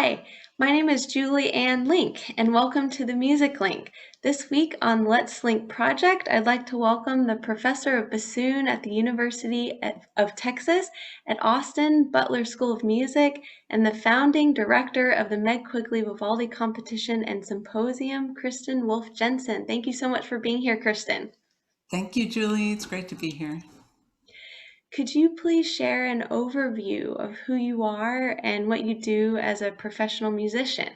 Hi, my name is Julianne Link, and welcome to the Music Link. This week on Let's Link Project, I'd like to welcome the Professor of Bassoon at the University of Texas at Austin Butler School of Music and the founding director of the Meg Quigley Vivaldi Competition and Symposium, Kristin Wolfe Jensen. Thank you so much for being here, Kristin. Thank you, Julie. It's great to be here. Could you please share an overview of who you are and what you do as a professional musician?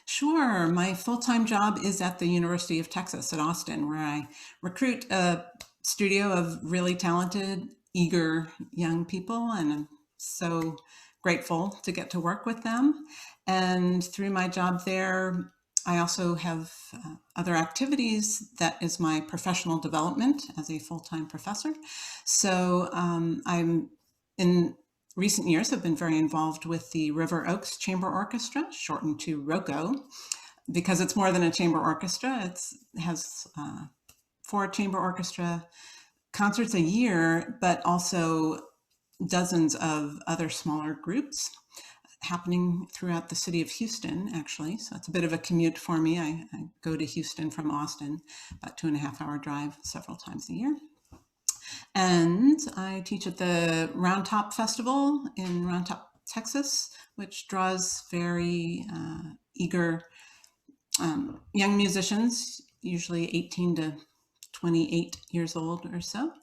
Sure. My full-time job is at the University of Texas at Austin, where I recruit a studio of really talented, eager young people, and I'm so grateful to get to work with them. And through my job there, I also have other activities. That is my professional development as a full-time professor. So I'm in recent years have been very involved with the River Oaks Chamber Orchestra, shortened to ROCO, because it's more than a chamber orchestra. It has 4 chamber orchestra concerts a year, but also dozens of other smaller groups happening throughout the city of Houston, actually. So it's a bit of a commute for me. I go to Houston from Austin, about 2.5-hour drive several times a year. And I teach at the Round Top Festival in Round Top, Texas, which draws very eager young musicians, usually 18 to 28 years old or so.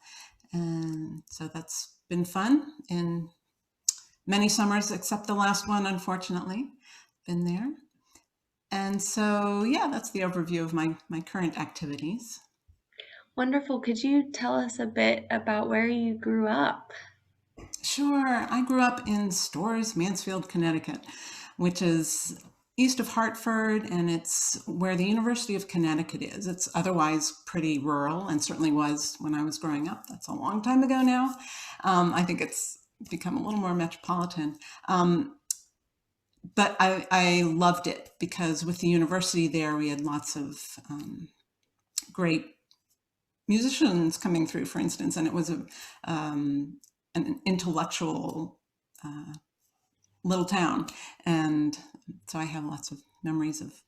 And so that's been fun in many summers, except the last one, unfortunately, been there. And so, yeah, that's the overview of my current activities. Wonderful. Could you tell us a bit about where you grew up? Sure. I grew up in Storrs, Mansfield, Connecticut, which is east of Hartford, and it's where the University of Connecticut is. It's otherwise pretty rural, and certainly was when I was growing up. That's a long time ago now. I think it's become a little more metropolitan. But I loved it because with the university there, we had lots of great musicians coming through, for instance, and it was an intellectual little town. And so I have lots of memories of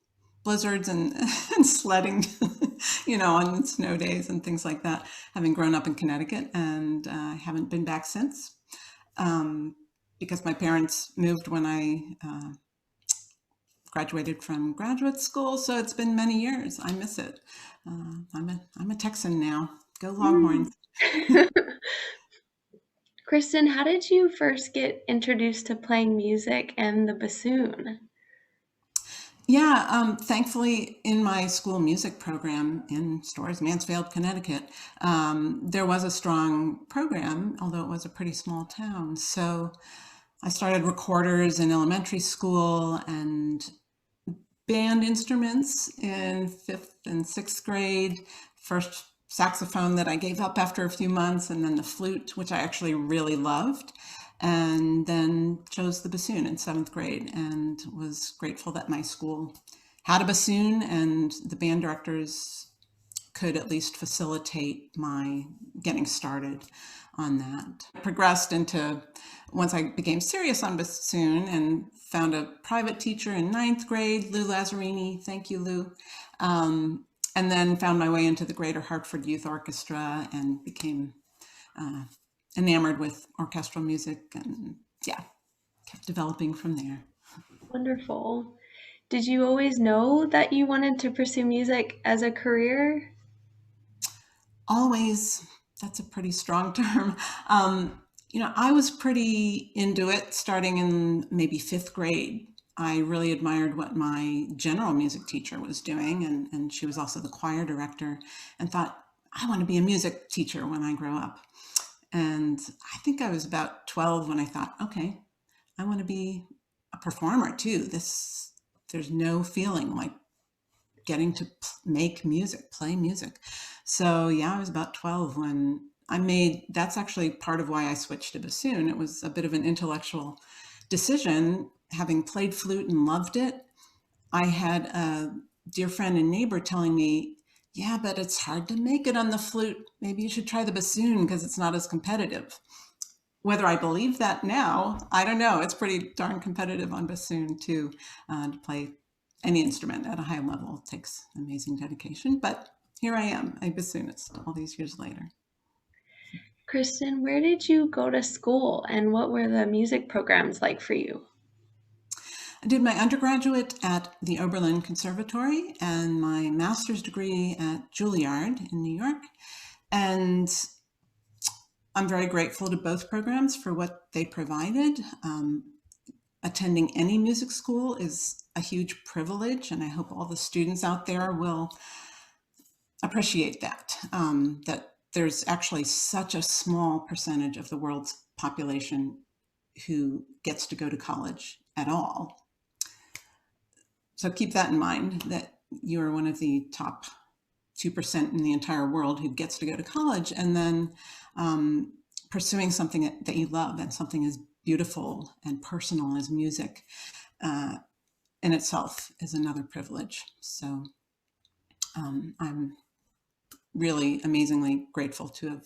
blizzards and, and sledding, on snow days and things like that, having grown up in Connecticut, and I haven't been back since. Because my parents moved when I graduated from graduate school, so it's been many years. I miss it. I'm a Texan now. Go Longhorns. Kristin, how did you first get introduced to playing music and the bassoon? Yeah, thankfully in my school music program in Storrs, Mansfield, Connecticut, there was a strong program, although it was a pretty small town. So I started recorders in elementary school and band instruments in 5th and 6th grade. First saxophone that I gave up after a few months, and then the flute, which I actually really loved. And then chose the bassoon in 7th grade and was grateful that my school had a bassoon and the band directors could at least facilitate my getting started on that. I progressed into, once I became serious on bassoon and found a private teacher in 9th grade, Lou Lazzarini, thank you, Lou. And then found my way into the Greater Hartford Youth Orchestra and became enamored with orchestral music, and yeah, kept developing from there. Wonderful. Did you always know that you wanted to pursue music as a career? Always, that's a pretty strong term. I was pretty into it starting in maybe 5th grade. I really admired what my general music teacher was doing, and she was also the choir director, and thought, I want to be a music teacher when I grow up. And I think I was about 12 when I thought, okay, I want to be a performer too. There's no feeling like getting to make music, play music. So yeah, I was about 12 when that's actually part of why I switched to bassoon. It was a bit of an intellectual decision, having played flute and loved it. I had a dear friend and neighbor telling me, yeah, but it's hard to make it on the flute. Maybe you should try the bassoon because it's not as competitive. whether I believe that now, I don't know. It's pretty darn competitive on bassoon too. To play any instrument at a high level takes amazing dedication. But here I am, a bassoonist all these years later. Kristin, where did you go to school and what were the music programs like for you? I did my undergraduate at the Oberlin Conservatory and my master's degree at Juilliard in New York. And I'm very grateful to both programs for what they provided. Attending any music school is a huge privilege, and I hope all the students out there will appreciate that, that there's actually such a small percentage of the world's population who gets to go to college at all. So keep that in mind, that you're one of the top 2% in the entire world who gets to go to college, and then pursuing something that you love and something as beautiful and personal as music in itself is another privilege. So I'm really amazingly grateful to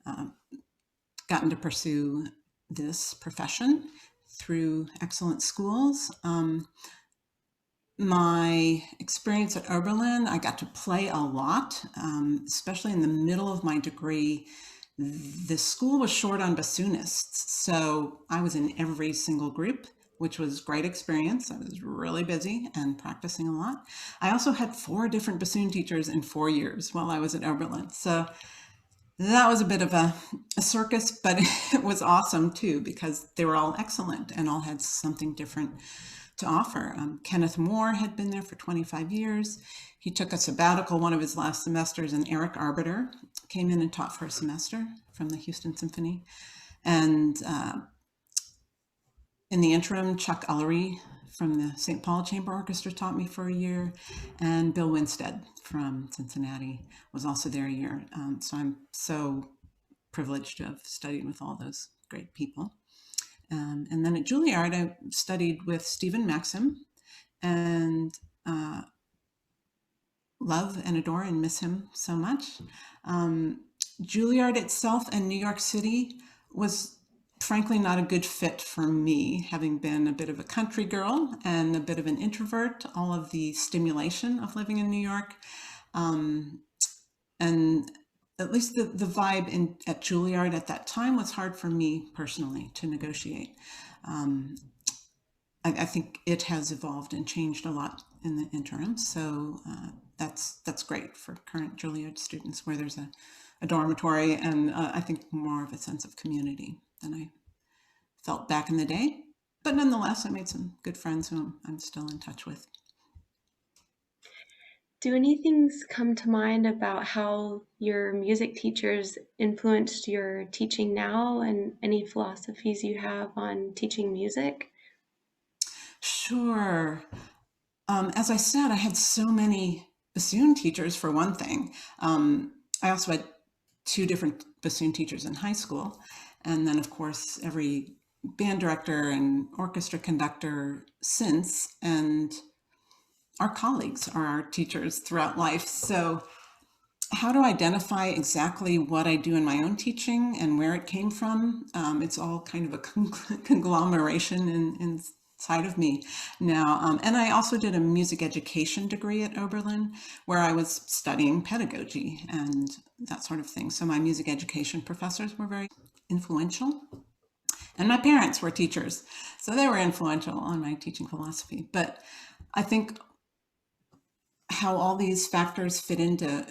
have gotten to pursue this profession through excellent schools. My experience at Oberlin, I got to play a lot, especially in the middle of my degree. The school was short on bassoonists, so I was in every single group, which was great experience. I was really busy and practicing a lot. I also had 4 different bassoon teachers in 4 years while I was at Oberlin. So that was a bit of a circus, but it was awesome too, because they were all excellent and all had something different to offer. Kenneth Moore had been there for 25 years. He took a sabbatical one of his last semesters, and Eric Arbiter came in and taught for a semester from the Houston Symphony. And in the interim, Chuck Ellery from the St. Paul Chamber Orchestra taught me for a year, and Bill Winstead from Cincinnati was also there a year. So I'm so privileged to have studied with all those great people. And then at Juilliard, I studied with Stephen Maxim, and love and adore and miss him so much. Juilliard itself and New York City was frankly not a good fit for me, having been a bit of a country girl and a bit of an introvert, all of the stimulation of living in New York. And at least the vibe at Juilliard at that time was hard for me personally to negotiate. I think it has evolved and changed a lot in the interim. So that's great for current Juilliard students, where there's a dormitory and I think more of a sense of community than I felt back in the day. But nonetheless, I made some good friends who I'm still in touch with. Do any things come to mind about how your music teachers influenced your teaching now, and any philosophies you have on teaching music? Sure. As I said, I had so many bassoon teachers, for one thing. I also had 2 different bassoon teachers in high school. And then, of course, every band director and orchestra conductor since. And our colleagues are our teachers throughout life. So how to identify exactly what I do in my own teaching and where it came from, it's all kind of a conglomeration inside of me now. And I also did a music education degree at Oberlin, where I was studying pedagogy and that sort of thing. So my music education professors were very influential. And my parents were teachers, so they were influential on my teaching philosophy. But I think how all these factors fit into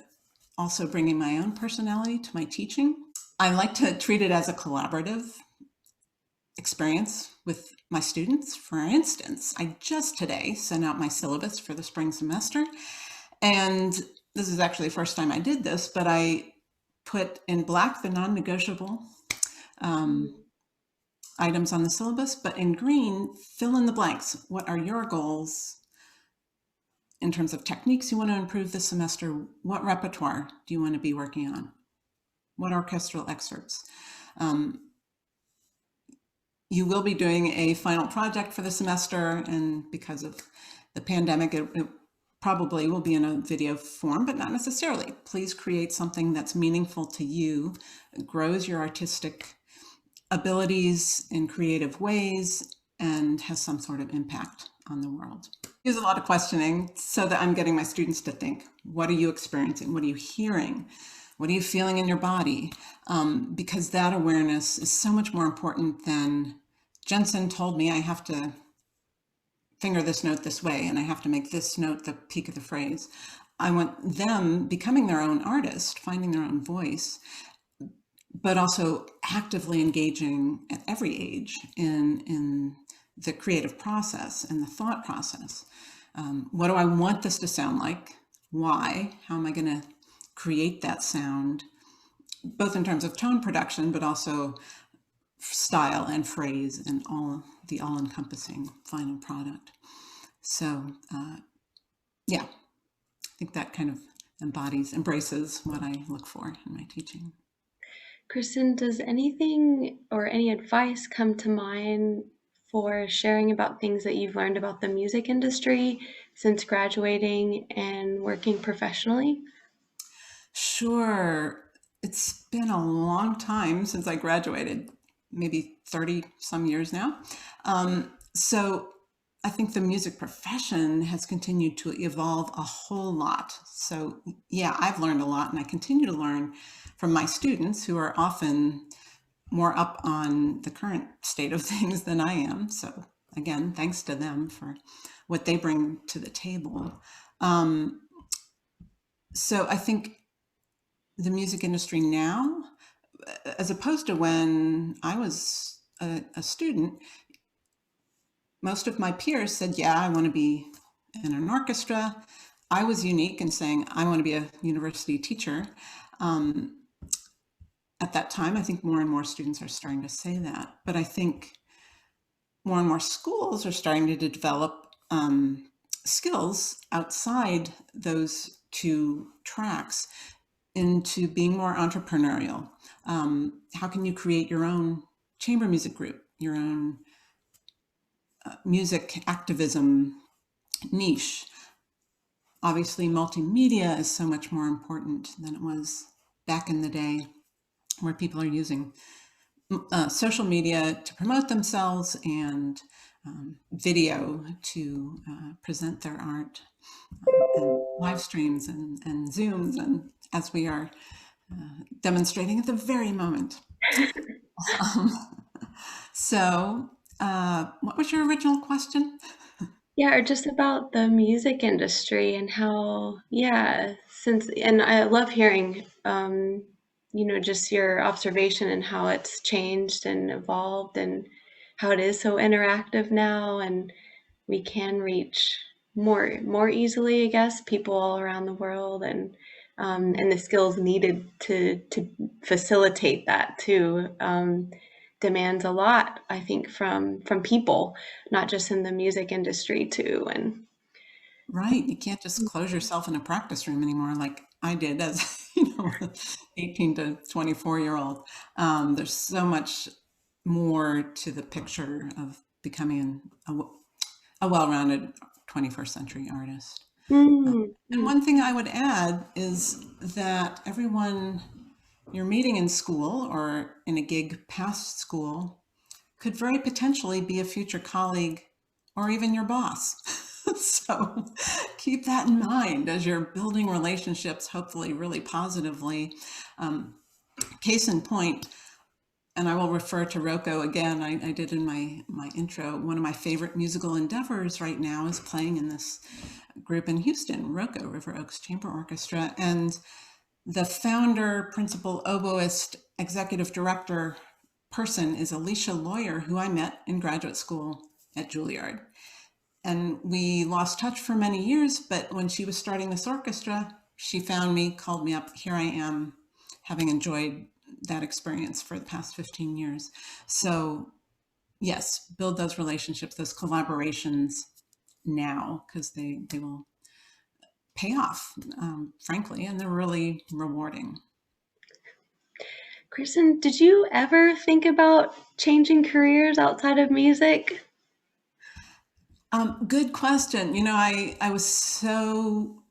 also bringing my own personality to my teaching. I like to treat it as a collaborative experience with my students. For instance, I just today sent out my syllabus for the spring semester, and this is actually the first time I did this, but I put in black the non-negotiable items on the syllabus, but in green, fill in the blanks. What are your goals in terms of techniques you want to improve this semester? What repertoire do you want to be working on? What orchestral excerpts? You will be doing a final project for the semester, and because of the pandemic, it probably will be in a video form, but not necessarily. Please create something that's meaningful to you, grows your artistic abilities in creative ways and has some sort of impact on the world. There's a lot of questioning so that I'm getting my students to think, what are you experiencing? What are you hearing? What are you feeling in your body? Because that awareness is so much more important than Jensen told me I have to finger this note this way and I have to make this note the peak of the phrase. I want them becoming their own artist, finding their own voice, but also actively engaging at every age in the creative process and the thought process. What do I want this to sound like? Why? How am I going to create that sound, both in terms of tone production, but also style and phrase and the all-encompassing final product. So, yeah, I think that kind of embraces what I look for in my teaching. Kristin, does anything or any advice come to mind for sharing about things that you've learned about the music industry since graduating and working professionally? Sure. It's been a long time since I graduated, maybe 30 some years now. So I think the music profession has continued to evolve a whole lot. So yeah, I've learned a lot and I continue to learn from my students who are often more up on the current state of things than I am. So again, thanks to them for what they bring to the table. So I think the music industry now, as opposed to when I was a student, most of my peers said, yeah, I want to be in an orchestra. I was unique in saying I want to be a university teacher. At that time, I think more and more students are starting to say that. But I think more and more schools are starting to develop skills outside those two tracks into being more entrepreneurial. How can you create your own chamber music group, your own music activism niche? Obviously, multimedia is so much more important than it was back in the day, where people are using social media to promote themselves and video to present their art, and live streams and Zooms, and as we are demonstrating at the very moment. So, what was your original question? Yeah, or just about the music industry and how, and I love hearing, just your observation and how it's changed and evolved and how it is so interactive now and we can reach more easily, I guess, people all around the world and the skills needed to facilitate that too. Demands a lot, I think, from people, not just in the music industry too. And Right, you can't just close yourself in a practice room anymore like I did as 18 to 24-year-old. There's so much more to the picture of becoming a well-rounded 21st century artist. And one thing I would add is that everyone you're meeting in school or in a gig past school could very potentially be a future colleague or even your boss. So keep that in mind as you're building relationships, hopefully really positively. Case in point, and I will refer to Rachael again, I did in my intro, one of my favorite musical endeavors right now is playing in this group in Houston, Rachael, River Oaks Chamber Orchestra. And the founder, principal oboist, executive director person is Alicia Lawyer, who I met in graduate school at Juilliard. And we lost touch for many years, but when she was starting this orchestra, she found me, called me up. Here I am, having enjoyed that experience for the past 15 years. So yes, build those relationships, those collaborations now, because they will pay off, frankly, and they're really rewarding. Kristin, did you ever think about changing careers outside of music? Good question. I was so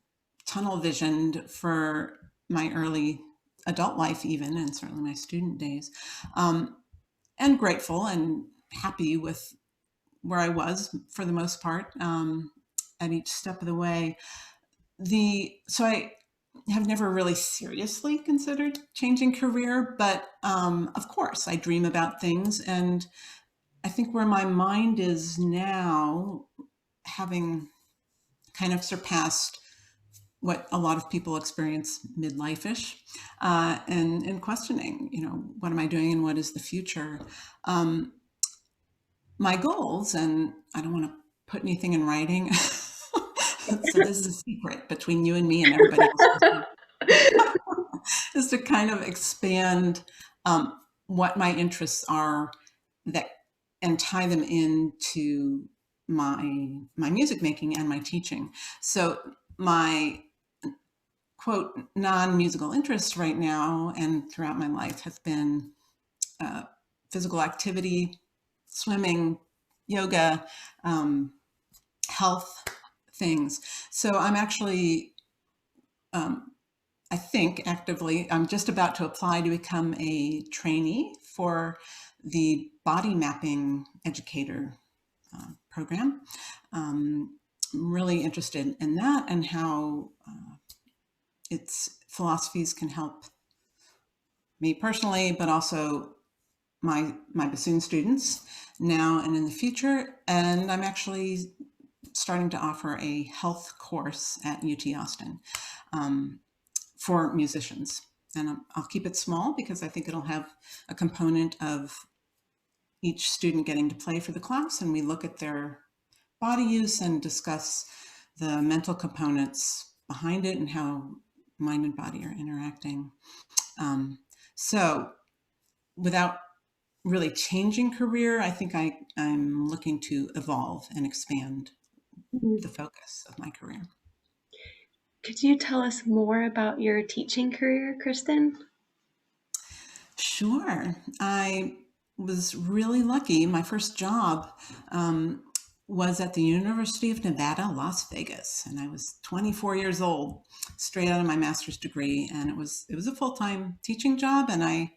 tunnel visioned for my early adult life even, and certainly my student days. and grateful and happy with where I was for the most part at each step of the way. So I have never really seriously considered changing career, but of course I dream about things, and I think where my mind is now, having kind of surpassed what a lot of people experience midlife-ish, and questioning, what am I doing and what is the future? My goals, and I don't want to put anything in writing, so this is a secret between you and me and everybody else, is to kind of expand what my interests are, that and tie them into my music making and my teaching. So my quote non-musical interests right now and throughout my life have been physical activity, swimming, yoga, health things. So I'm actually, I think actively, I'm just about to apply to become a trainee for the body mapping educator program. I'm really interested in that and how its philosophies can help me personally, but also my bassoon students now and in the future. And I'm actually starting to offer a health course at UT Austin for musicians. And I'll keep it small because I think it'll have a component of each student getting to play for the class, and we look at their body use and discuss the mental components behind it and how mind and body are interacting. So without really changing career, I think I'm looking to evolve and expand the focus of my career. Could you tell us more about your teaching career, Kristin? Sure. I was really lucky. My first job was at the University of Nevada, Las Vegas, and I was 24 years old, straight out of my master's degree, and it was a full-time teaching job. And I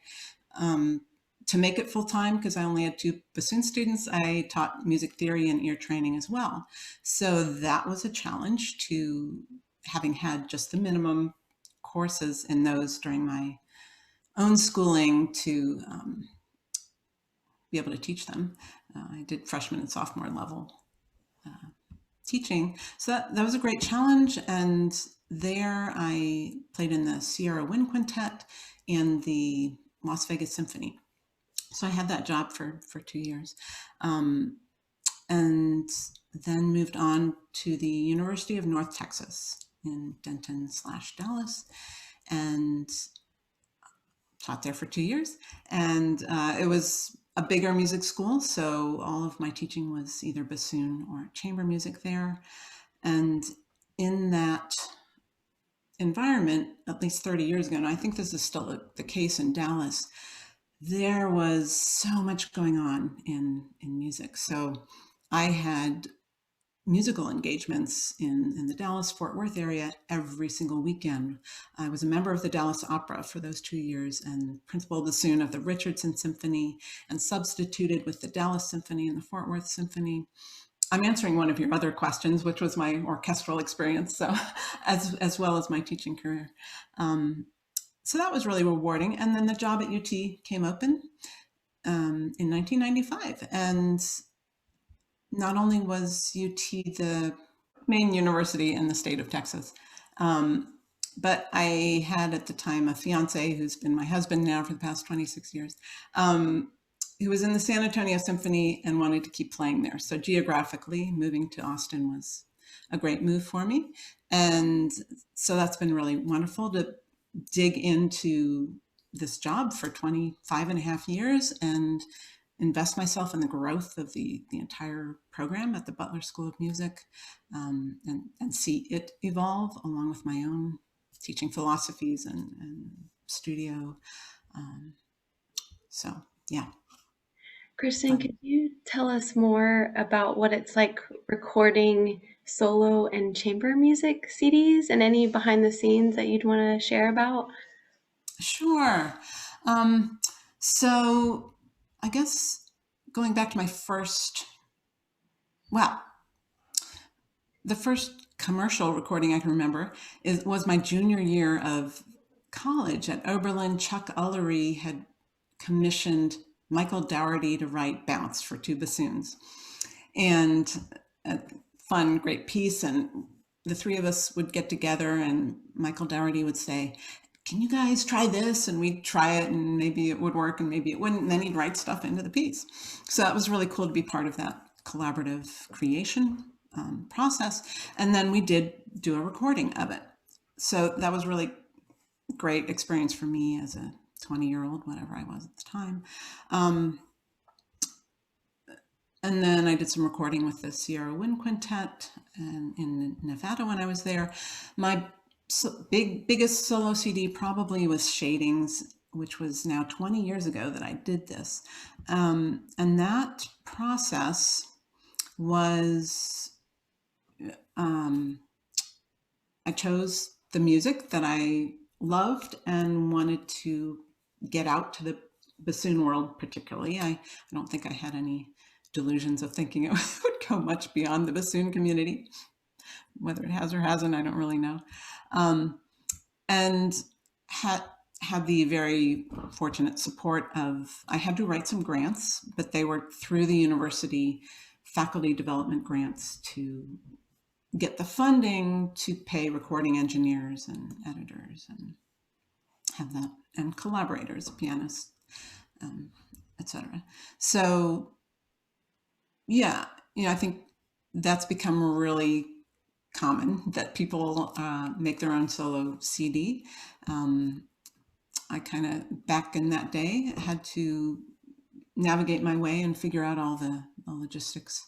to make it full-time, because I only had 2 bassoon students, I taught music theory and ear training as well. So that was a challenge, to having had just the minimum courses in those during my own schooling, to be able to teach them. I did freshman and sophomore level teaching. So that was a great challenge. And there I played in the Sierra Wind Quintet and the Las Vegas Symphony. So I had that job for 2 years. And then moved on to the University of North Texas in Denton/Dallas, and taught there for 2 years. And it was a bigger music school, so all of my teaching was either bassoon or chamber music there. And in that environment, at least 30 years ago, and I think this is still the case in Dallas, there was so much going on in music. So I had musical engagements in the Dallas-Fort Worth area every single weekend. I was a member of the Dallas Opera for those 2 years, and principal bassoon of the Richardson Symphony, and substituted with the Dallas Symphony and the Fort Worth Symphony. I'm answering one of your other questions, which was my orchestral experience, so as well as my teaching career. So that was really rewarding. And then the job at UT came open in 1995. And not only was UT the main university in the state of Texas, but I had at the time a fiance who's been my husband now for the past 26 years, who was in the San Antonio Symphony and wanted to keep playing there. So geographically, moving to Austin was a great move for me. And so that's been really wonderful to dig into this job for 25 and a half years and invest myself in the growth of the entire program at the Butler School of Music, and see it evolve along with my own teaching philosophies and studio. So, yeah. Kristin, could you tell us more about what it's like recording solo and chamber music CDs, and any behind the scenes that you'd want to share about? Sure. So I guess going back to my well, the first commercial recording I can remember was my junior year of college at Oberlin. Chuck Ullery had commissioned Michael Dougherty to write Bounce for two bassoons. And a fun, great piece. And the three of us would get together and Michael Dougherty would say, can you guys try this? And we'd try it and maybe it would work and maybe it wouldn't. And then he'd write stuff into the piece. So that was really cool to be part of that collaborative creation process. And then we did do a recording of it. So that was really great experience for me as a 20-year-old, whatever I was at the time. And then I did some recording with the Sierra Wind Quintet and in Nevada when I was there. My biggest solo CD probably was Shadings, which was now 20 years ago that I did this. And that process was, I chose the music that I loved and wanted to get out to the bassoon world particularly. I don't think I had any delusions of thinking it would go much beyond the bassoon community. Whether it has or hasn't, I don't really know. And had the very fortunate support of, I had to write some grants, but they were through the university faculty development grants to get the funding to pay recording engineers and editors and have that, and collaborators, pianists, etc. So yeah, I think that's become really common that people make their own solo CD. I kind of, back in that day, had to navigate my way and figure out all the logistics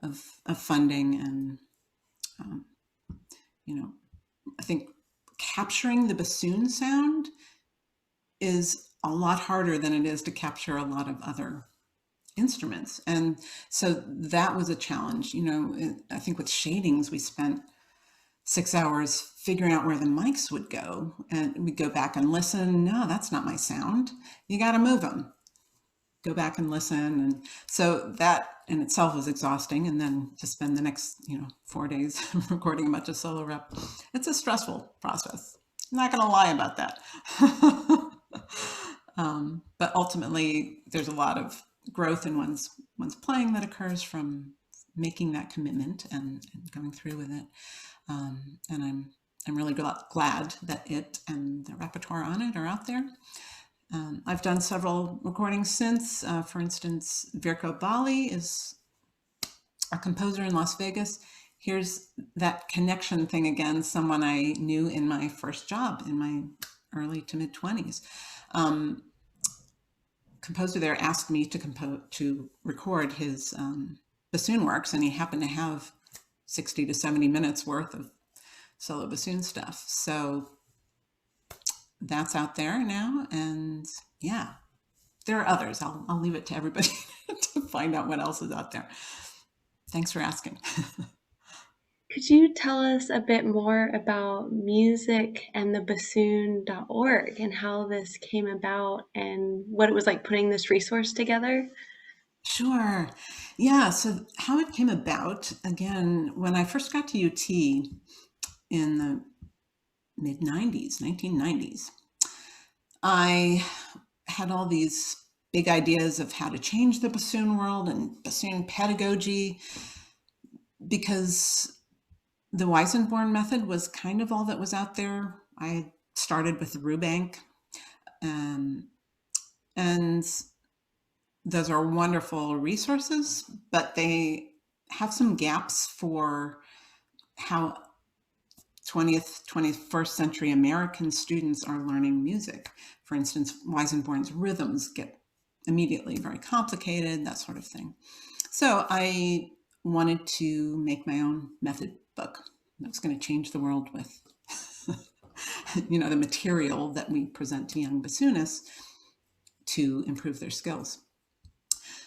of funding. And, I think capturing the bassoon sound is a lot harder than it is to capture a lot of other instruments. And so that was a challenge. I think with Shadings, we spent 6 hours figuring out where the mics would go, and we'd go back and listen. No, that's not my sound. You got to move them. Go back and listen. And so that in itself was exhausting. And then to spend the next, 4 days recording a bunch of solo rep, it's a stressful process. I'm not going to lie about that. But ultimately, there's a lot of growth in one's playing that occurs from making that commitment and going through with it. And I'm really glad that it and the repertoire on it are out there. I've done several recordings since. For instance, Virko Bali is a composer in Las Vegas. Here's that connection thing again, someone I knew in my first job in my early to mid 20s. Composer there asked me to record his bassoon works, and he happened to have 60 to 70 minutes worth of solo bassoon stuff. So that's out there now. And yeah, there are others. I'll leave it to everybody to find out what else is out there. Thanks for asking. Could you tell us a bit more about Music and the Bassoon.org and how this came about and what it was like putting this resource together? Sure. Yeah. So how it came about, again, when I first got to UT in the mid 90s, 1990s, I had all these big ideas of how to change the bassoon world and bassoon pedagogy, because the Weissenborn method was kind of all that was out there. I started with the Rubank, and those are wonderful resources, but they have some gaps for how 20th, 21st century American students are learning music. For instance, Weissenborn's rhythms get immediately very complicated, that sort of thing. So I wanted to make my own method book that was going to change the world with the material that we present to young bassoonists to improve their skills.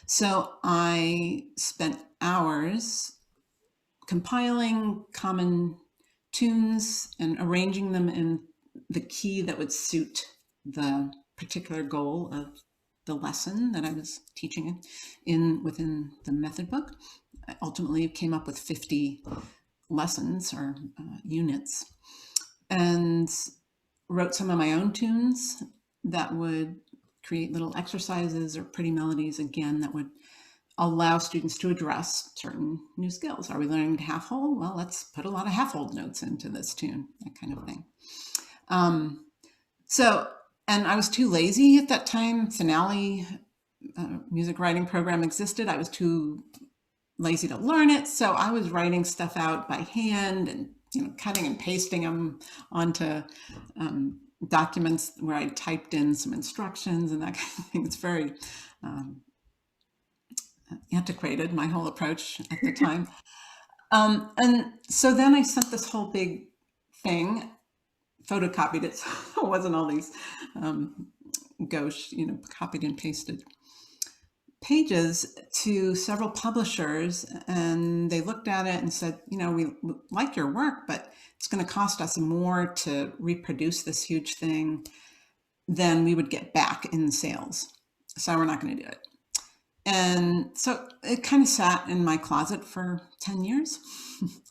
So I spent hours compiling common tunes and arranging them in the key that would suit the particular goal of the lesson that I was teaching within the method book. I ultimately came up with 50 lessons or units, and wrote some of my own tunes that would create little exercises or pretty melodies, again, that would allow students to address certain new skills. Are we learning to half hold? Well, let's put a lot of half hold notes into this tune, that kind of thing. And I was too lazy at that time. Finale music writing program existed. I was too lazy to learn it. So I was writing stuff out by hand and, cutting and pasting them onto documents where I typed in some instructions and that kind of thing. It's very antiquated, my whole approach at the time. And so then I sent this whole big thing, photocopied it, so it wasn't all these gauche, copied and pasted pages, to several publishers, and they looked at it and said, we like your work, but it's going to cost us more to reproduce this huge thing than we would get back in sales. So we're not going to do it. And so it kind of sat in my closet for 10 years,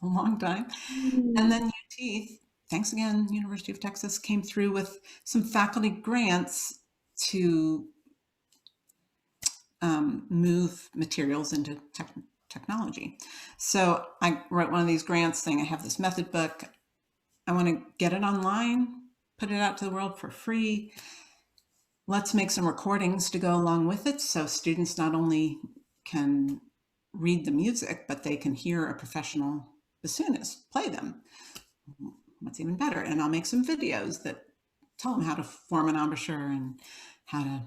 a long time. And then UT, thanks again, University of Texas, came through with some faculty grants to move materials into technology. So I wrote one of these grants saying, I have this method book. I want to get it online, put it out to the world for free. Let's make some recordings to go along with it, so students not only can read the music, but they can hear a professional bassoonist play them. What's even better? And I'll make some videos that tell them how to form an embouchure and how to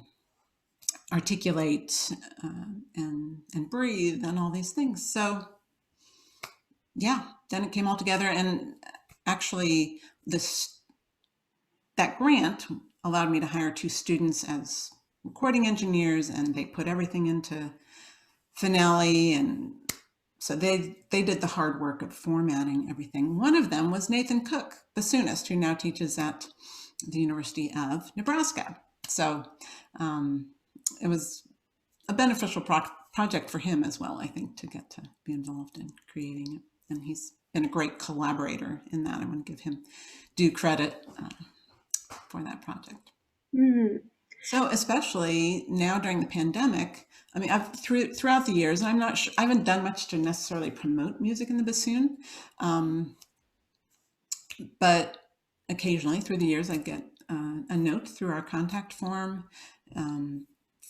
articulate and breathe and all these things. So yeah, then it came all together, and actually that grant allowed me to hire 2 students as recording engineers, and they put everything into Finale, and so they did the hard work of formatting everything. One of them was Nathan Cook, bassoonist, who now teaches at the University of Nebraska. So it was a beneficial project for him as well, I think, to get to be involved in creating it. And he's been a great collaborator in that. I want to give him due credit for that project. So especially now during the pandemic, I mean, throughout the years, and I'm not sure, I haven't done much to necessarily promote music in the bassoon, but occasionally through the years, I get a note through our contact form.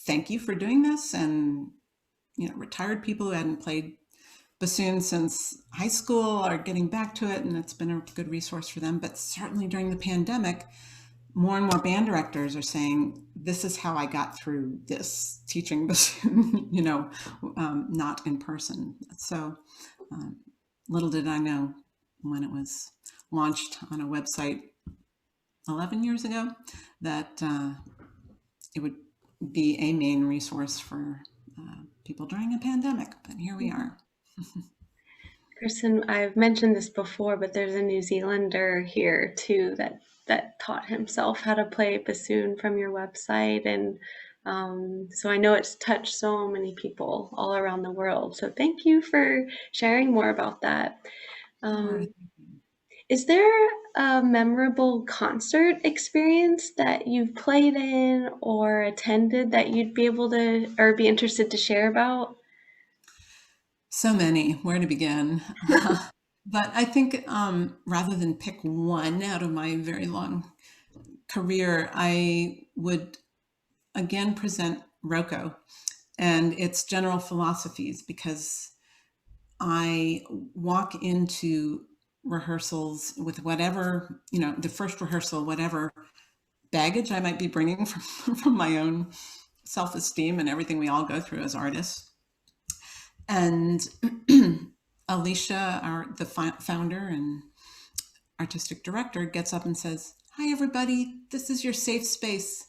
Thank you for doing this. And, retired people who hadn't played bassoon since high school are getting back to it, and it's been a good resource for them. But certainly during the pandemic, more and more band directors are saying, this is how I got through this teaching bassoon, not in person. So little did I know when it was launched on a website 11 years ago that it would be a main resource for people during a pandemic, but here we are. Kristin, I've mentioned this before, but there's a New Zealander here too that taught himself how to play bassoon from your website, and so I know it's touched so many people all around the world. So thank you for sharing more about that. Is there a memorable concert experience that you've played in or attended that you'd be able to or be interested to share about? So many, where to begin? But I think rather than pick one out of my very long career, I would again present Roco and its general philosophies, because I walk into rehearsals with whatever, the first rehearsal, whatever baggage I might be bringing from my own self-esteem and everything we all go through as artists. And Alicia, the founder and artistic director, gets up and says, "Hi, everybody. This is your safe space.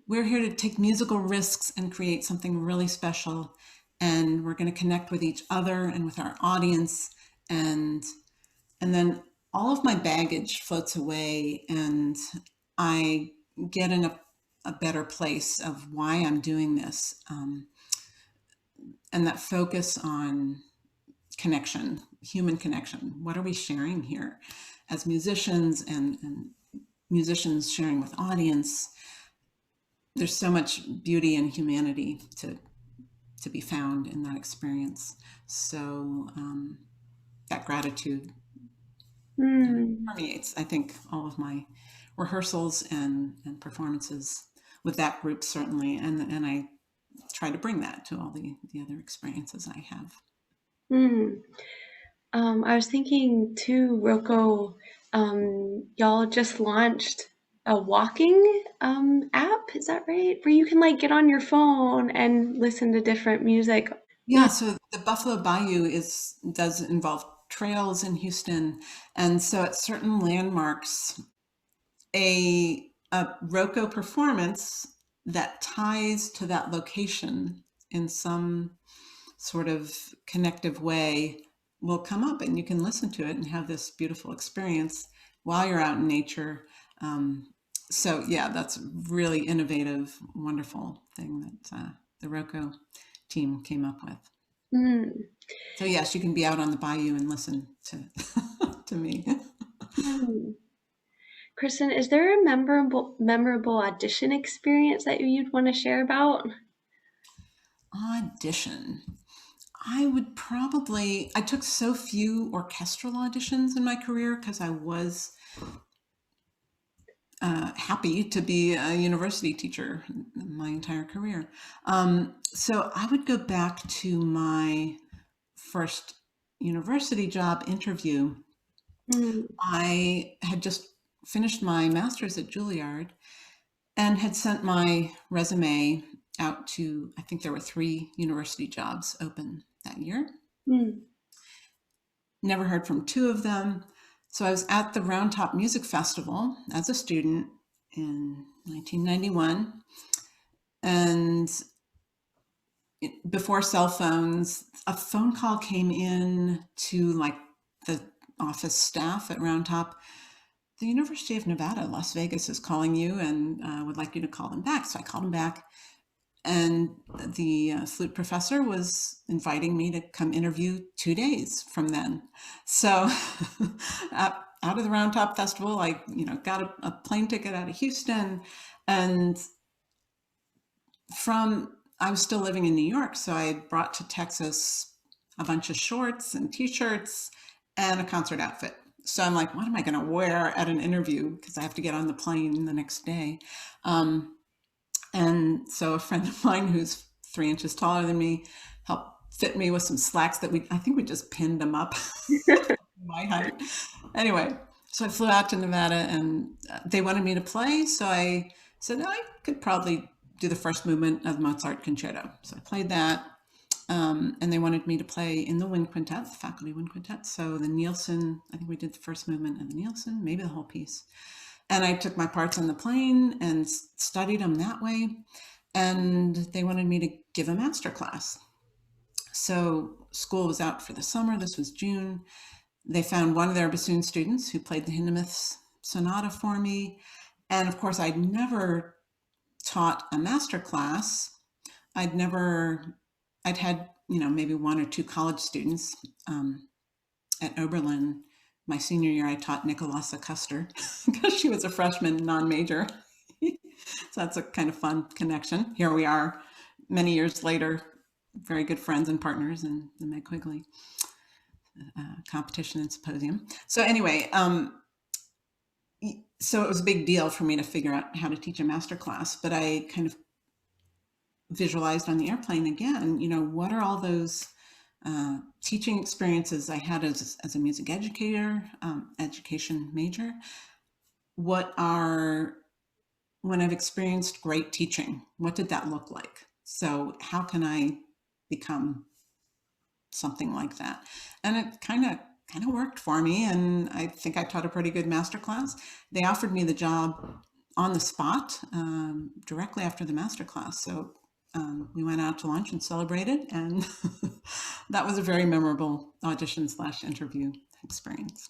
We're here to take musical risks and create something really special. And we're going to connect with each other and with our audience." And then all of my baggage floats away, and I get in a better place of why I'm doing this. And that focus on connection, human connection. What are we sharing here as musicians and musicians sharing with audience? There's so much beauty and humanity to be found in that experience. So that gratitude permeates, I think, all of my rehearsals and performances with that group, certainly. And I try to bring that to all the other experiences I have. I was thinking too, Rocco, y'all just launched a walking app, is that right? Where you can like get on your phone and listen to different music. Yeah, so the Buffalo Bayou does involve trails in Houston, and so at certain landmarks, a Rocco performance that ties to that location in some sort of connective way will come up, and you can listen to it and have this beautiful experience while you're out in nature. So yeah, that's really innovative, wonderful thing that the Rocco team came up with. So yes, you can be out on the bayou and listen to to me. Kristin, is there a memorable audition experience that you'd want to share about? Audition. I took so few orchestral auditions in my career because I was happy to be a university teacher my entire career. So I would go back to my first university job interview. I had just finished my master's at Juilliard and had sent my resume out to, I think there were 3 university jobs open that year. Never heard from 2 of them. So I was at the Round Top Music Festival as a student in 1991. And before cell phones, a phone call came in to like the office staff at Round Top. The University of Nevada, Las Vegas is calling you and would like you to call them back. So I called them back. And the flute professor was inviting me to come interview 2 days from then. So out of the Round Top Festival, I got a plane ticket out of Houston, and I was still living in New York, so I brought to Texas a bunch of shorts and t-shirts and a concert outfit. So I'm like, what am I going to wear at an interview? Because I have to get on the plane the next day. And so a friend of mine who's 3 inches taller than me helped fit me with some slacks that I think we just pinned them up my height. Anyway, so I flew out to Nevada and they wanted me to play. So I said, I could probably do the first movement of Mozart Concerto. So I played that. And they wanted me to play in the wind quintet, the faculty wind quintet. So the Nielsen, I think we did the first movement of the Nielsen, maybe the whole piece. And I took my parts on the plane and studied them that way. And they wanted me to give a master class. So school was out for the summer. This was June. They found one of their bassoon students who played the Hindemith Sonata for me. And of course, I'd never taught a master class. I'd had, maybe 1 or 2 college students at Oberlin. My senior year, I taught Nicolasa Custer because she was a freshman non-major. So that's a kind of fun connection. Here we are many years later, very good friends and partners in the Meg Quigley competition and symposium. So anyway, so it was a big deal for me to figure out how to teach a master class, but I kind of visualized on the airplane again, what are all those teaching experiences I had as a music educator, education major? When I've experienced great teaching, what did that look like? So how can I become something like that? And it kind of worked for me. And I think I taught a pretty good master class. They offered me the job on the spot directly after the master class. So we went out to lunch and celebrated, and that was a very memorable audition/interview experience.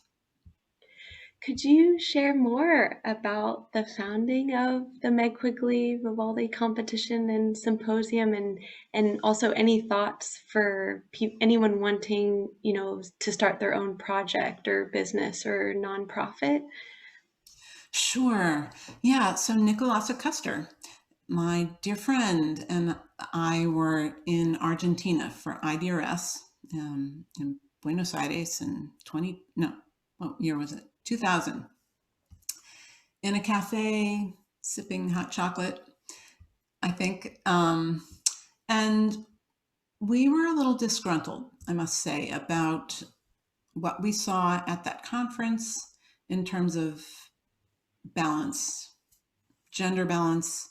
Could you share more about the founding of the Meg Quigley Vivaldi competition and symposium, and also any thoughts for anyone wanting, to start their own project or business or nonprofit? Sure. Yeah. So Nicolasa Custer, my dear friend, and I were in Argentina for IDRS in Buenos Aires in what year was it? 2000, in a cafe sipping hot chocolate, I think. And we were a little disgruntled, I must say, about what we saw at that conference in terms of balance, gender balance,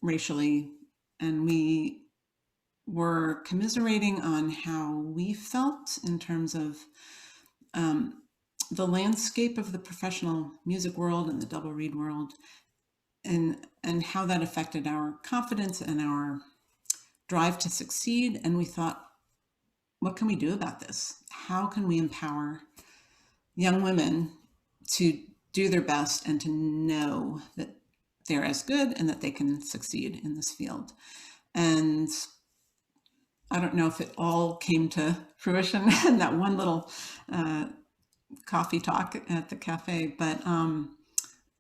racially, and we were commiserating on how we felt in terms of the landscape of the professional music world and the double reed world, and how that affected our confidence and our drive to succeed. And we thought, what can we do about this? How can we empower young women to do their best and to know that they're as good and that they can succeed in this field? And I don't know if it all came to fruition in that one little coffee talk at the cafe, but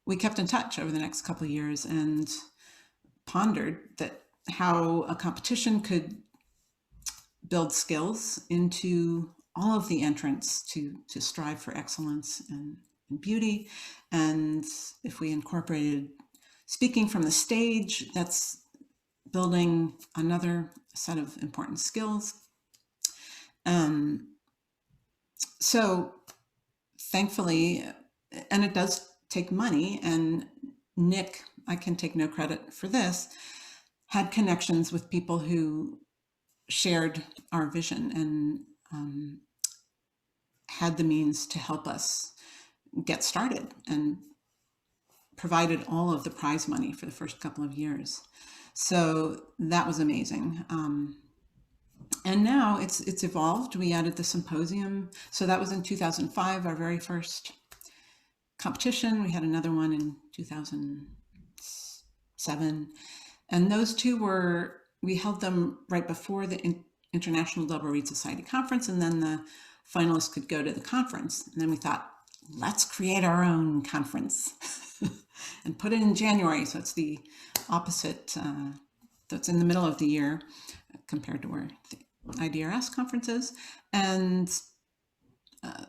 we kept in touch over the next couple of years and pondered that how a competition could build skills into all of the entrants to strive for excellence and beauty. And if we incorporated speaking from the stage, that's building another set of important skills. So thankfully, and it does take money, and Nick, I can take no credit for this, had connections with people who shared our vision and had the means to help us get started, and provided all of the prize money for the first couple of years. So that was amazing. And now it's evolved. We added the symposium. So that was in 2005, our very first competition. We had another one in 2007. And those two we held them right before the International Double Reed Society Conference, and then the finalists could go to the conference. And then we thought, let's create our own conference and put it in January. So it's the opposite, that's in the middle of the year compared to where the IDRS conference is. And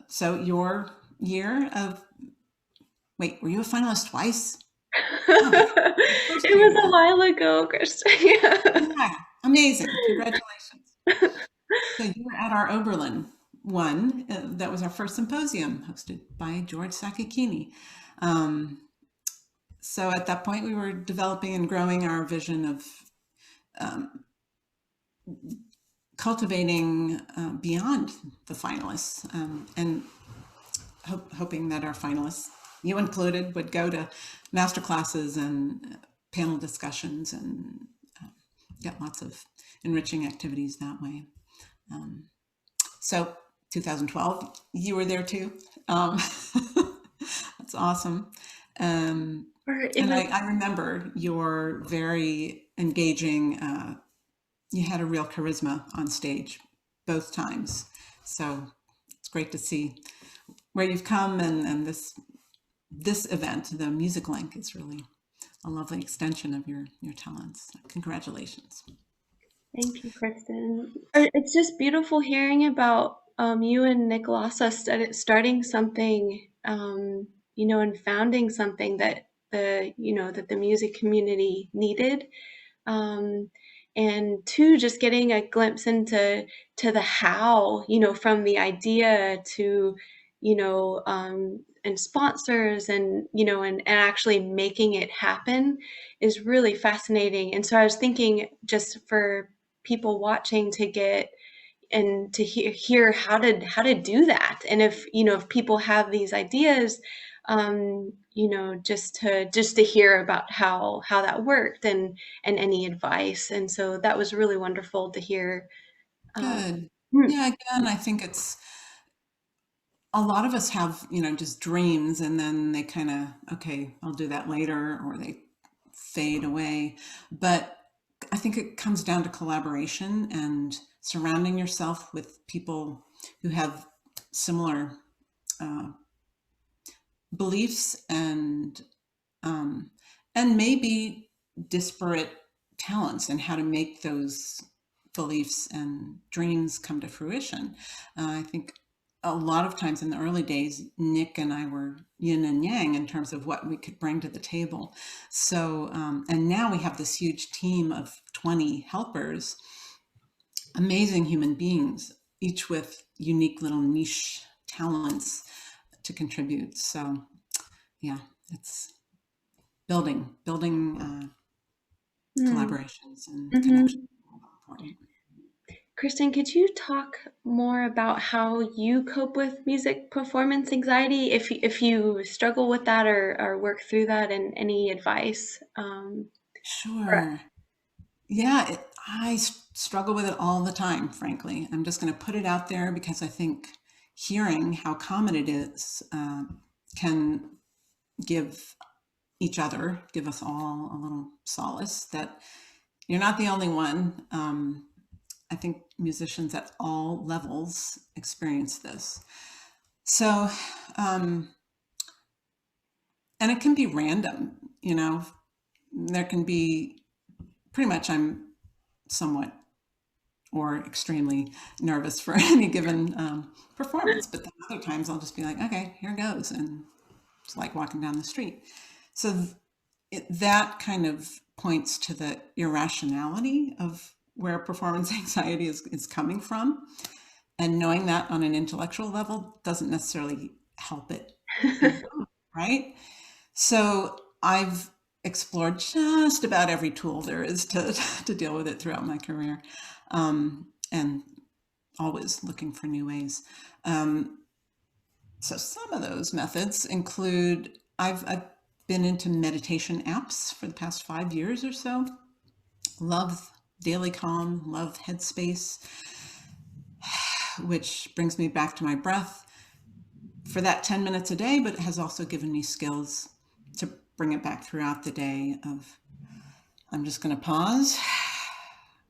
so your year of, wait, were you a finalist twice? It was a while ago, Kristin. Yeah, amazing. Congratulations. So you were at our Oberlin one. That was our first symposium hosted by George Sakakini. So at that point, we were developing and growing our vision of cultivating beyond the finalists, and hoping that our finalists, you included, would go to master classes and panel discussions and get lots of enriching activities that way. So 2012, you were there too. That's awesome. And I remember your very engaging, you had a real charisma on stage both times. So it's great to see where you've come, and this event, the Music Link, is really a lovely extension of your talents. Congratulations. Thank you, Kristin. It's just beautiful hearing about you and Nicolasa starting something, and founding something that the music community needed. And two, just getting a glimpse into the how, from the idea to, and sponsors and, and actually making it happen is really fascinating. And so I was thinking, just for people watching to get and to hear how to do that, and if people have these ideas, just to hear about how that worked, and any advice. And so that was really wonderful to hear. Good. Hmm. Yeah, again, I think a lot of us have, just dreams, and then they kind of, okay, I'll do that later, or they fade away. But I think it comes down to collaboration and surrounding yourself with people who have similar uh, beliefs and maybe disparate talents, and how to make those beliefs and dreams come to fruition. I think a lot of times in the early days, Nick and I were yin and yang in terms of what we could bring to the table. So, and now we have this huge team of 20 helpers, amazing human beings, each with unique little niche talents to contribute. So, yeah, it's building collaborations and connections. Important. Kristin, could you talk more about how you cope with music performance anxiety, if you struggle with that or work through that, and any advice? Sure. Yeah, I struggle with it all the time, frankly. I'm just going to put it out there because I think hearing how common it is can give give us all a little solace that you're not the only one. I think musicians at all levels experience this. So, and it can be random, there can be pretty much I'm somewhat or extremely nervous for any given performance, but then other times I'll just be like, okay, here goes. And it's like walking down the street. So that kind of points to the irrationality of where performance anxiety is coming from. And knowing that on an intellectual level doesn't necessarily help it improve, right? So I've explored just about every tool there is to deal with it throughout my career, and always looking for new ways. So some of those methods include, I've been into meditation apps for the past 5 years or so. Love Daily Calm, love Headspace, which brings me back to my breath for that 10 minutes a day, but it has also given me skills to bring it back throughout the day of, I'm just going to pause,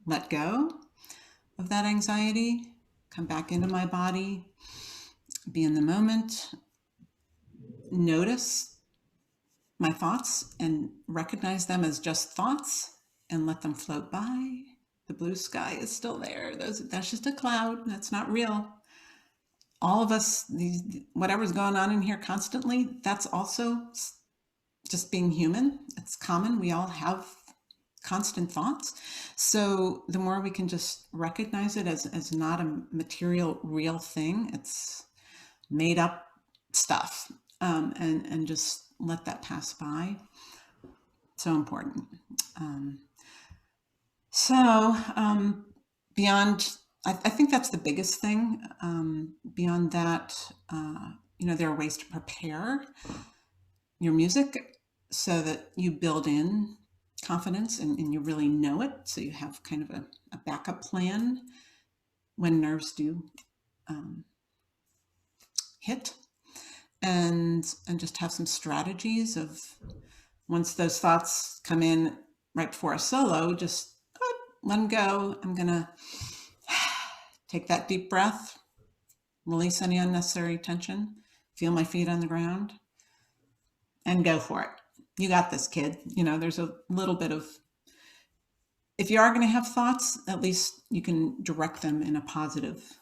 let go of that anxiety, come back into my body, be in the moment, notice my thoughts and recognize them as just thoughts and let them float by. The blue sky is still there. That's just a cloud. That's not real. All of us, whatever's going on in here constantly, that's also just being human. It's common. We all have constant thoughts. So the more we can just recognize it as not a material, real thing, it's made up stuff, and just let that pass by. So important. Beyond, I think that's the biggest thing. Beyond that, there are ways to prepare your music so that you build in confidence and you really know it. So you have kind of a backup plan when nerves do hit, and just have some strategies of, once those thoughts come in right before a solo, just let them go. I'm gonna take that deep breath, release any unnecessary tension, feel my feet on the ground, and go for it. You got this, kid. There's a little bit of, if you are going to have thoughts, at least you can direct them in a positive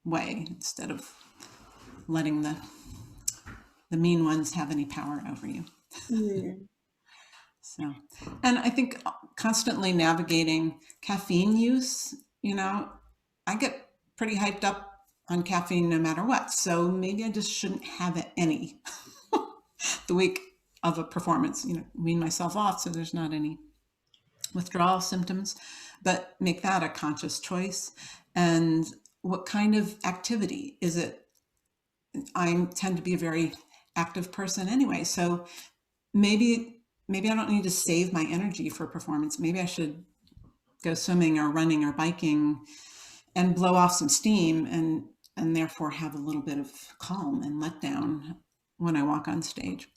way instead of letting the mean ones have any power over you. So, and I think constantly navigating caffeine use, I get pretty hyped up on caffeine no matter what. So maybe I just shouldn't have any the week of a performance, wean myself off so there's not any withdrawal symptoms, but make that a conscious choice. And what kind of activity is it? I tend to be a very active person anyway, so maybe I don't need to save my energy for performance. Maybe I should go swimming or running or biking and blow off some steam and therefore have a little bit of calm and letdown when I walk on stage.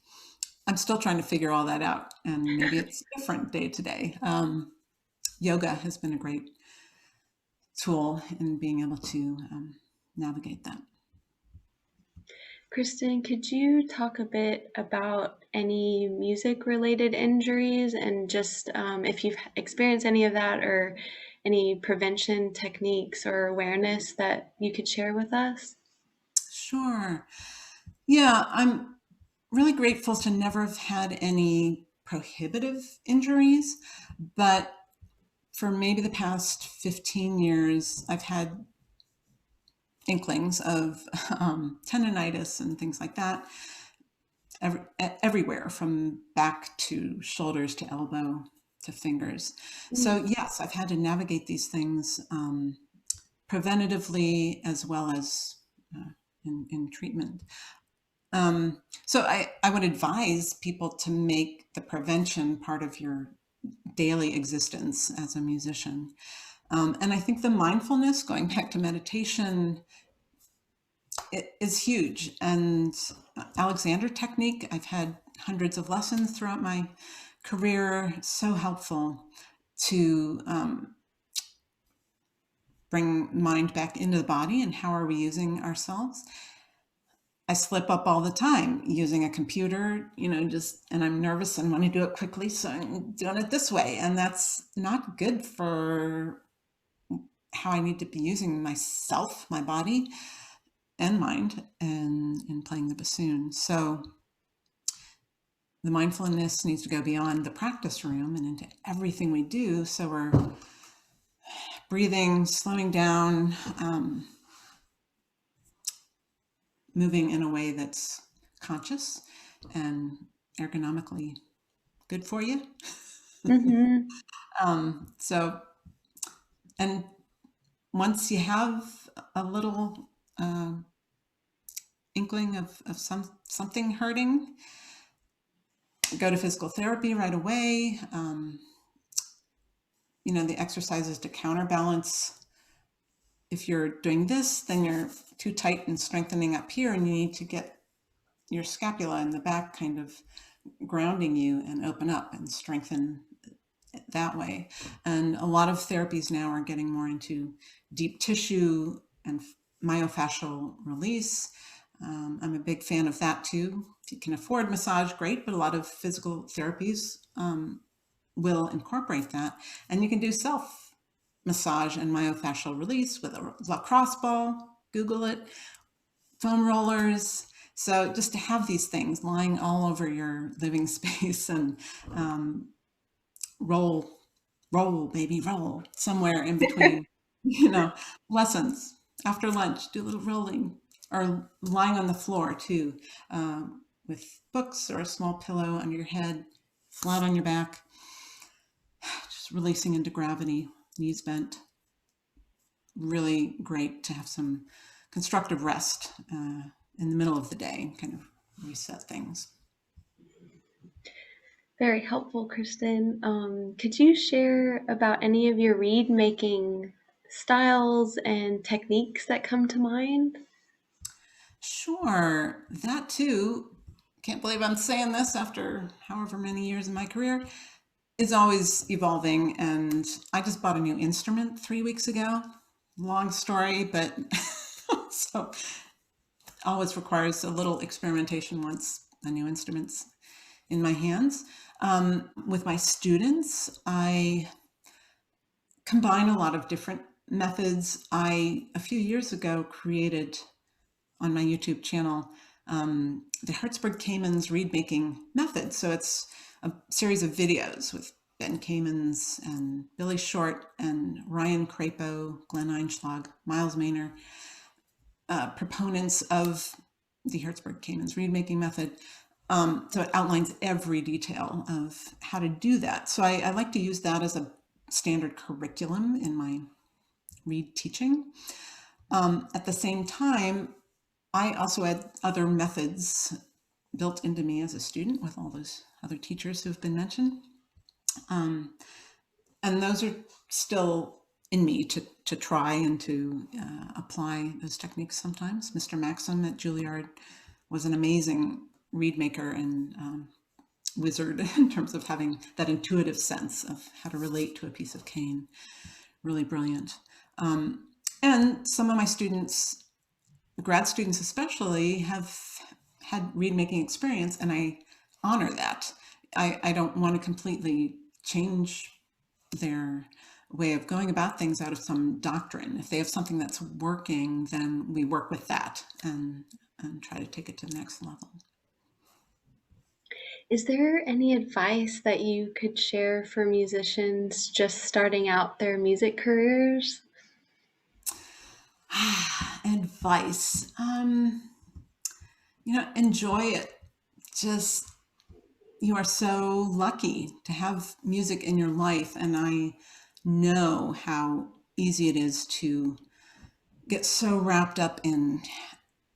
I'm still trying to figure all that out, and maybe it's different day to day. Yoga has been a great tool in being able to navigate that. Kristin, could you talk a bit about any music-related injuries and just if you've experienced any of that or any prevention techniques or awareness that you could share with us? Sure. Yeah, I'm really grateful to never have had any prohibitive injuries, but for maybe the past 15 years, I've had inklings of tendonitis and things like that everywhere, from back to shoulders to elbow to fingers. So yes, I've had to navigate these things preventatively as well as in treatment. So I would advise people to make the prevention part of your daily existence as a musician. And I think the mindfulness, going back to meditation, it is huge. And Alexander technique, I've had hundreds of lessons throughout my career, so helpful to bring mind back into the body and how are we using ourselves. I slip up all the time using a computer, and I'm nervous and want to do it quickly, so I'm doing it this way. And that's not good for how I need to be using myself, my body, and mind, and in playing the bassoon. So the mindfulness needs to go beyond the practice room and into everything we do. So we're breathing, slowing down, moving in a way that's conscious and ergonomically good for you. Mm-hmm. And once you have a little inkling of something hurting, go to physical therapy right away. The exercises to counterbalance. If you're doing this, then you're too tight and strengthening up here, and you need to get your scapula in the back kind of grounding you and open up and strengthen that way. And a lot of therapies now are getting more into deep tissue and myofascial release. I'm a big fan of that too. If you can afford massage, great, but a lot of physical therapies will incorporate that. And you can do self massage and myofascial release with a lacrosse ball, Google it, foam rollers. So just to have these things lying all over your living space and roll, baby, roll somewhere in between, lessons. After lunch, do a little rolling, or lying on the floor too, with books or a small pillow under your head, flat on your back, just releasing into gravity, knees bent. Really great to have some constructive rest in the middle of the day, kind of reset things. Very helpful, Kristin. Could you share about any of your reed making styles and techniques that come to mind? Sure, that too. Can't believe I'm saying this after however many years in my career. Is always evolving, and I just bought a new instrument 3 weeks ago. Long story, but so always requires a little experimentation once a new instrument's in my hands. With my students, I combine a lot of different methods. A few years ago, created on my YouTube channel the Hertzberg Kamens reed making method. So it's a series of videos with Ben Kamens and Billy Short and Ryan Crapo, Glenn Einschlag, Miles Maynor, proponents of the Hertzberg Kamens reed making method. So it outlines every detail of how to do that. So I like to use that as a standard curriculum in my reed teaching. At the same time, I also had other methods built into me as a student with all those other teachers who have been mentioned. And those are still in me to try and to apply those techniques sometimes. Mr. Maxim at Juilliard was an amazing reed maker and wizard in terms of having that intuitive sense of how to relate to a piece of cane. Really brilliant. And some of my students, grad students especially, have had reed making experience, and I honor that. I don't want to completely change their way of going about things out of some doctrine. If they have something that's working, then we work with that and try to take it to the next level. Is there any advice that you could share for musicians just starting out their music careers? Advice. Enjoy it. Just, you are so lucky to have music in your life, and I know how easy it is to get so wrapped up in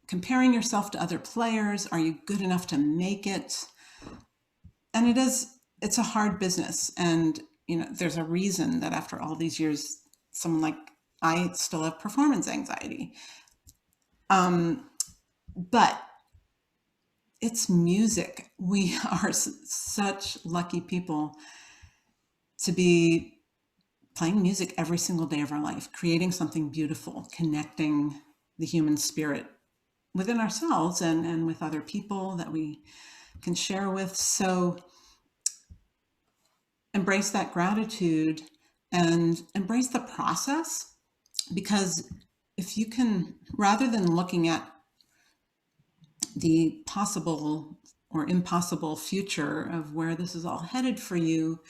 comparing yourself to other players. Are you good enough to make it? And it's a hard business. And, there's a reason that after all these years, someone like I still have performance anxiety. But it's music. We are such lucky people to be playing music every single day of our life, creating something beautiful, connecting the human spirit within ourselves and with other people that we can share with. So embrace that gratitude and embrace the process, because if you can, rather than looking at the possible or impossible future of where this is all headed for you,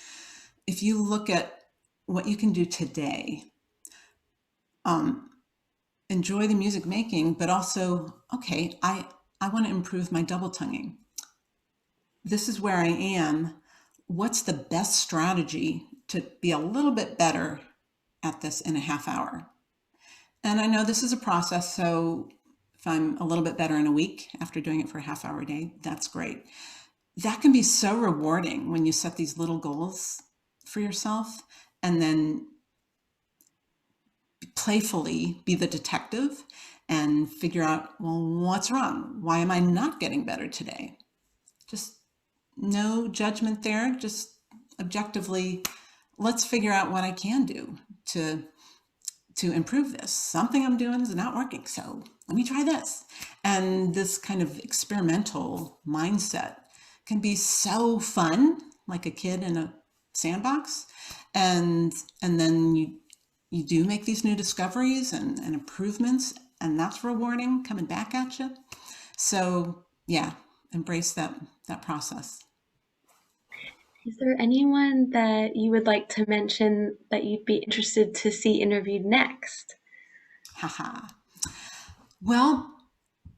if you look at what you can do today, enjoy the music making, but also, okay, I want to improve my double tonguing. This is where I am. What's the best strategy to be a little bit better at this in a half hour? And I know this is a process, so if I'm a little bit better in a week after doing it for a half hour a day, that's great. That can be so rewarding when you set these little goals for yourself and then playfully be the detective and figure out, well, what's wrong? Why am I not getting better today? Just no judgment there, just objectively, let's figure out what I can do to improve this. Something I'm doing is not working, so let me try this. And this kind of experimental mindset can be so fun, like a kid in a sandbox. And then you do make these new discoveries and improvements, and that's rewarding coming back at you. So yeah, embrace that process. Is there anyone that you would like to mention that you'd be interested to see interviewed next? Haha. Well,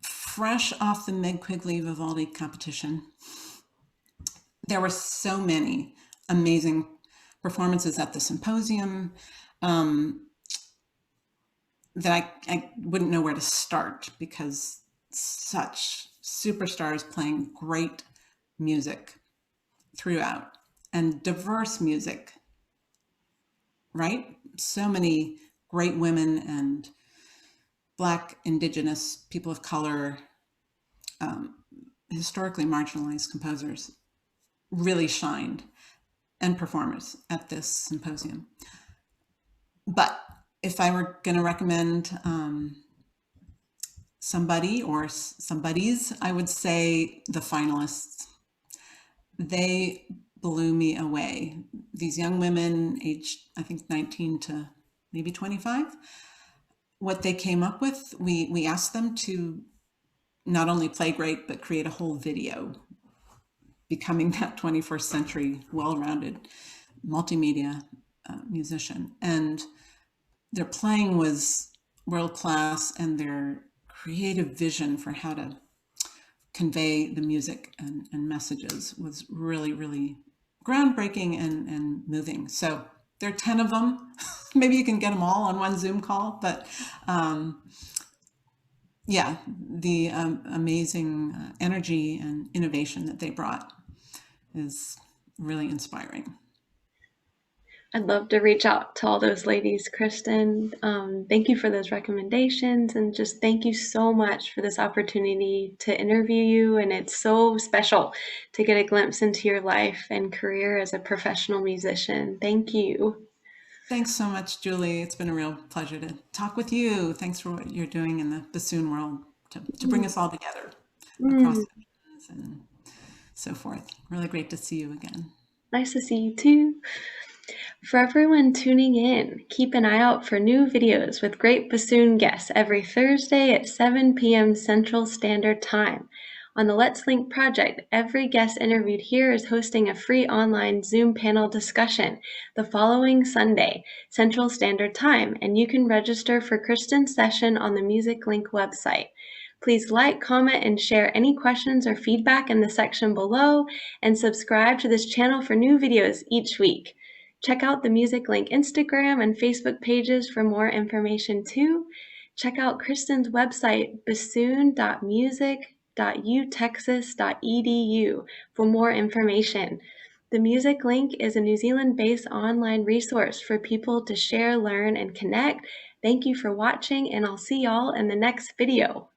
fresh off the Meg Quigley Vivaldi competition, there were so many amazing performances at the Symposium that I wouldn't know where to start, because such superstars playing great music throughout and diverse music, right? So many great women and Black, Indigenous, people of color, historically marginalized composers really shined, and performers at this symposium. But if I were going to recommend somebody or somebodies, I would say the finalists. They blew me away. These young women, aged, I think, 19 to maybe 25, what they came up with, we asked them to not only play great, but create a whole video, becoming that 21st century, well-rounded multimedia musician. And their playing was world-class, and their creative vision for how to convey the music and messages was really, really groundbreaking and moving. So there are 10 of them. Maybe you can get them all on one Zoom call, but yeah, the amazing energy and innovation that they brought is really inspiring. I'd love to reach out to all those ladies, Kristin. Thank you for those recommendations, and just thank you so much for this opportunity to interview you. And it's so special to get a glimpse into your life and career as a professional musician. Thank you. Thanks so much, Julie. It's been a real pleasure to talk with you. Thanks for what you're doing in the bassoon world to bring us all together across Mm, sections and so forth. Really great to see you again. nice to see you too. For everyone tuning in, keep an eye out for new videos with great bassoon guests every Thursday at 7 p.m. Central Standard Time. On the Let's Link project, every guest interviewed here is hosting a free online Zoom panel discussion the following Sunday, Central Standard Time, and you can register for Kristin's session on the Music Link website. Please like, comment, and share any questions or feedback in the section below, and subscribe to this channel for new videos each week. Check out the Music Link Instagram and Facebook pages for more information too. Check out Kristin's website, bassoon.music.utexas.edu for more information. The Music Link is a New Zealand-based online resource for people to share, learn, and connect. Thank you for watching, and I'll see y'all in the next video.